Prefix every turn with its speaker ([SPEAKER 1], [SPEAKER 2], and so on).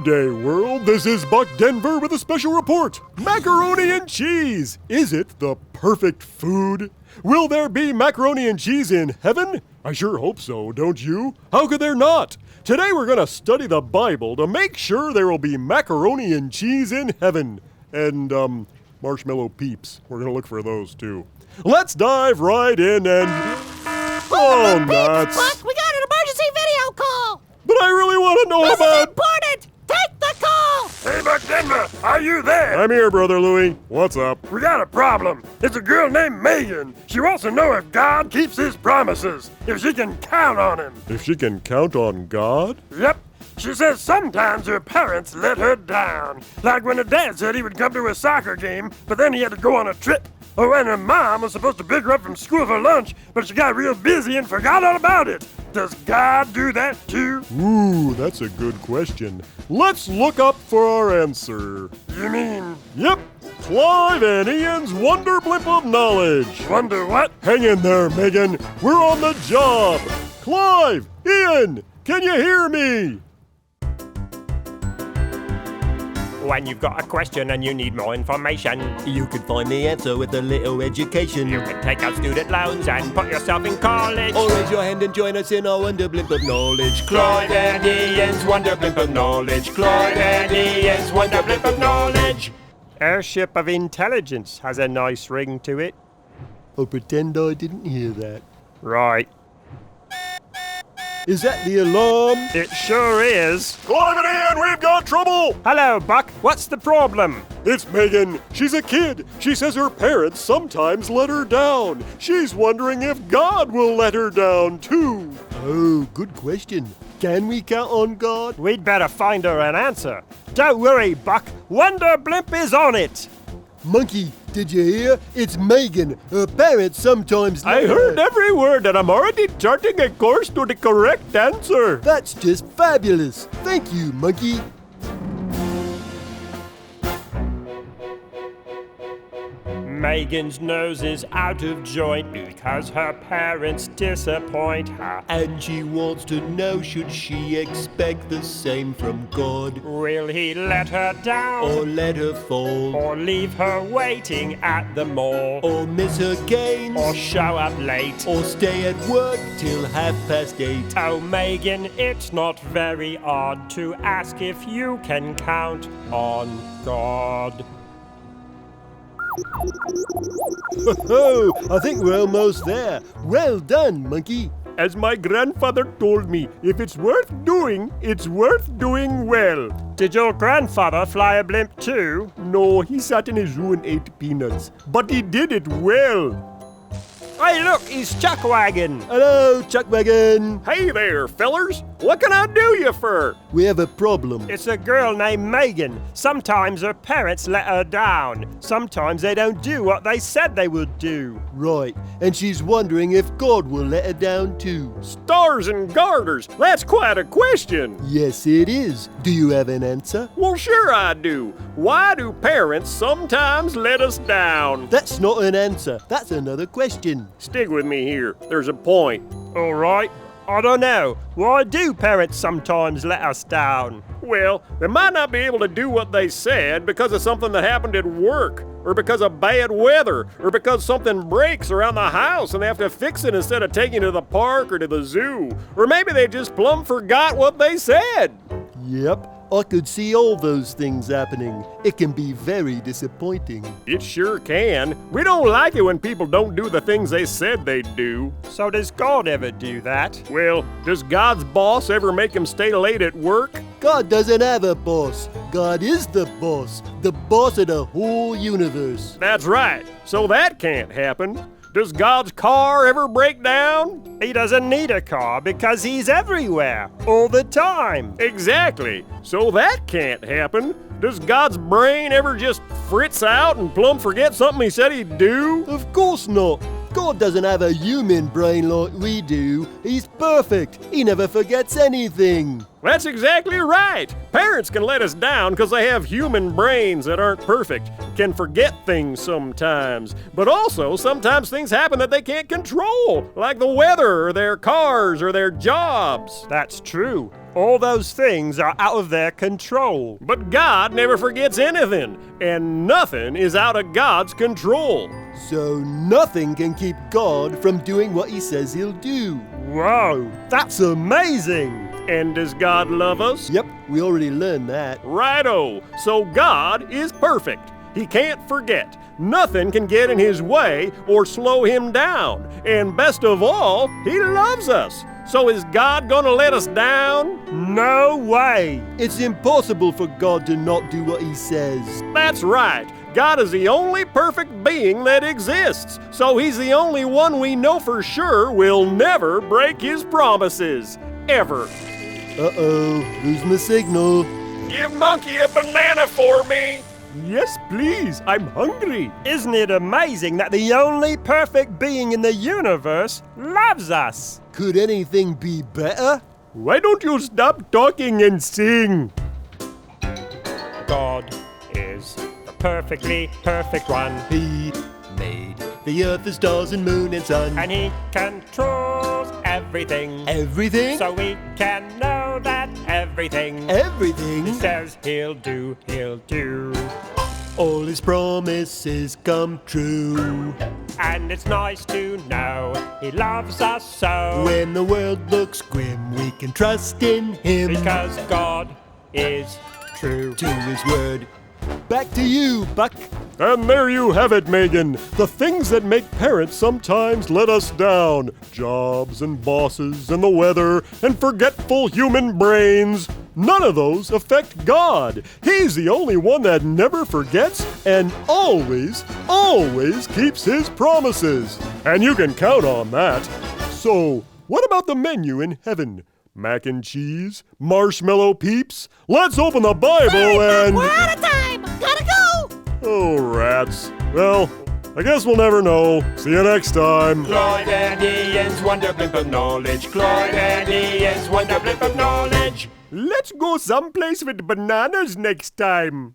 [SPEAKER 1] Good day, world. This is Buck Denver with a special report. Macaroni and cheese. Is it the perfect food? Will there be macaroni and cheese in heaven? I sure hope so, don't you? How could there not? Today we're going to study the Bible to make sure there will be macaroni and cheese in heaven. And, marshmallow peeps. We're going to look for those, too. Let's dive right in and... Oh, nuts.
[SPEAKER 2] Buck, we got an emergency video call.
[SPEAKER 1] But I really want to know
[SPEAKER 2] This
[SPEAKER 1] about...
[SPEAKER 2] is important. Take the call.
[SPEAKER 3] Hey, Buck Denver, are you there?
[SPEAKER 1] I'm here, Brother Louie. What's up?
[SPEAKER 3] We got a problem. It's a girl named Megan. She wants to know if God keeps his promises, if she can count on him.
[SPEAKER 1] If she can count on God?
[SPEAKER 3] Yep. She says sometimes her parents let her down. Like when her dad said he would come to a soccer game, but then he had to go on a trip. Or when her mom was supposed to pick her up from school for lunch, but she got real busy and forgot all about it. Does God do that too?
[SPEAKER 1] Ooh, that's a good question. Let's look up for our answer.
[SPEAKER 3] You mean,
[SPEAKER 1] Yep, Clive and Ian's Wonder Blimp of Knowledge.
[SPEAKER 3] wonder what?
[SPEAKER 1] Hang in there, Megan. We're on the job. Clive, Ian, can you hear me?
[SPEAKER 4] When you've got a question and you need more information,
[SPEAKER 5] You can find the answer with a little education.
[SPEAKER 4] you can take out student loans and put yourself in college.
[SPEAKER 5] Or raise your hand and join us in our Wonder Blimp of Knowledge.
[SPEAKER 4] Clyde and Ian's Wonder Blimp of Knowledge. Clyde and Ian's Wonder Blimp of Knowledge. Airship of Intelligence has a nice ring to it.
[SPEAKER 5] I'll pretend I didn't hear that.
[SPEAKER 4] Right.
[SPEAKER 5] Is that the alarm?
[SPEAKER 4] It sure is.
[SPEAKER 1] Clive and Ian, we've got trouble.
[SPEAKER 4] Hello, Buck. What's the problem?
[SPEAKER 1] It's Megan. She's a kid. She says her parents sometimes let her down. She's wondering if God will let her down, too.
[SPEAKER 5] Oh, good question. Can we count on God?
[SPEAKER 4] We'd better find her an answer. Don't worry, Buck. Wonder Blimp is on it.
[SPEAKER 5] Monkey, did you hear? It's Megan. Her parents sometimes
[SPEAKER 1] I
[SPEAKER 5] let
[SPEAKER 1] heard
[SPEAKER 5] her.
[SPEAKER 1] every word and I'm already charting a course to the correct answer.
[SPEAKER 5] That's just fabulous. Thank you, Monkey.
[SPEAKER 4] Megan's nose is out of joint because her parents disappoint her.
[SPEAKER 5] And she wants to know, should she expect the same from God?
[SPEAKER 4] Will he let her down?
[SPEAKER 5] Or let her fall?
[SPEAKER 4] Or leave her waiting at the mall?
[SPEAKER 5] Or miss her games?
[SPEAKER 4] Or show up late?
[SPEAKER 5] Or stay at work till 8:30?
[SPEAKER 4] Oh, Megan, it's not very odd to ask if you can count on God.
[SPEAKER 5] Oh, I think we're almost there. Well done, Monkey.
[SPEAKER 1] As my grandfather told me, if it's worth doing, it's worth doing well.
[SPEAKER 4] Did your grandfather fly a blimp too?
[SPEAKER 1] No, he sat in a zoo and ate peanuts. But he did it well.
[SPEAKER 4] Hey, look, he's Chuckwagon.
[SPEAKER 5] Hello, Chuckwagon.
[SPEAKER 1] Hey there, fellers. What can I do you for?
[SPEAKER 5] We have a problem.
[SPEAKER 4] It's a girl named Megan. Sometimes her parents let her down. Sometimes they don't do what they said they would do.
[SPEAKER 5] Right, and she's wondering if God will let her down too.
[SPEAKER 1] Stars and garters. That's quite a question.
[SPEAKER 5] Yes, it is. Do you have an answer?
[SPEAKER 1] Well, sure I do. Why do parents sometimes let us down?
[SPEAKER 5] That's not an answer. That's another question.
[SPEAKER 1] Stick with me here. There's a point.
[SPEAKER 4] All right. I don't know. Why do parents sometimes let us down?
[SPEAKER 1] Well, they might not be able to do what they said because of something that happened at work, or because of bad weather, or because something breaks around the house and they have to fix it instead of taking it to the park or to the zoo. Or maybe they just plumb forgot what they said.
[SPEAKER 5] Yep, I could see all those things happening. It can be very disappointing.
[SPEAKER 1] It sure can. We don't like it when people don't do the things they said they'd do.
[SPEAKER 4] So does God ever do that?
[SPEAKER 1] Well, does God's boss ever make him stay late at work?
[SPEAKER 5] God doesn't have a boss. God is the boss of the whole universe.
[SPEAKER 1] That's right. So that can't happen. Does God's car ever break down?
[SPEAKER 4] He doesn't need a car because he's everywhere, all the time.
[SPEAKER 1] Exactly. So that can't happen. Does God's brain ever just fritz out and plumb forget something he said he'd do?
[SPEAKER 5] Of course not. God doesn't have a human brain like we do. He's perfect. He never forgets anything.
[SPEAKER 1] That's exactly right. Parents can let us down because they have human brains that aren't perfect, can forget things sometimes. But also, sometimes things happen that they can't control, like the weather or their cars or their jobs.
[SPEAKER 4] That's true. All those things are out of their control.
[SPEAKER 1] But God never forgets anything, and nothing is out of God's control.
[SPEAKER 5] So nothing can keep God from doing what he says he'll do.
[SPEAKER 4] Whoa, that's amazing!
[SPEAKER 1] And does God love us?
[SPEAKER 5] Yep, we already learned that.
[SPEAKER 1] Righto. So God is perfect. He can't forget. Nothing can get in his way or slow him down. And best of all, he loves us. So is God gonna let us down?
[SPEAKER 4] No way!
[SPEAKER 5] It's impossible for God to not do what he says.
[SPEAKER 1] That's right. God is the only perfect being that exists. So he's the only one we know for sure will never break his promises. Ever.
[SPEAKER 5] Uh-oh, losing the signal.
[SPEAKER 1] Give Monkey a banana for me.
[SPEAKER 4] Yes, please. I'm hungry. Isn't it amazing that the only perfect being in the universe loves us?
[SPEAKER 5] Could anything be better?
[SPEAKER 1] Why don't you stop talking and sing?
[SPEAKER 4] God is the perfectly perfect one.
[SPEAKER 5] He made the earth, the stars, and moon and sun.
[SPEAKER 4] And he controls everything.
[SPEAKER 5] Everything?
[SPEAKER 4] So we can know that everything
[SPEAKER 5] Everything?
[SPEAKER 4] he says he'll do, he'll do.
[SPEAKER 5] All his promises come true.
[SPEAKER 4] And it's nice to know he loves us so.
[SPEAKER 5] When the world looks grim, we can trust in him.
[SPEAKER 4] Because God is true
[SPEAKER 5] to his word. Back to you, Buck.
[SPEAKER 1] And there you have it, Megan. The things that make parents sometimes let us down. Jobs and bosses and the weather and forgetful human brains. None of those affect God. He's the only one that never forgets and always, always keeps his promises. And you can count on that. So, what about the menu in heaven? Mac and cheese? Marshmallow peeps? Let's open the Bible and...
[SPEAKER 2] We're out of time! Gotta go!
[SPEAKER 1] Oh, rats. Well, I guess we'll never know. See you next time.
[SPEAKER 4] Cloyd and Ian's Wonder Blimp of Knowledge. Cloyd and Ian's Wonder Blimp of Knowledge.
[SPEAKER 1] Let's go someplace with bananas next time.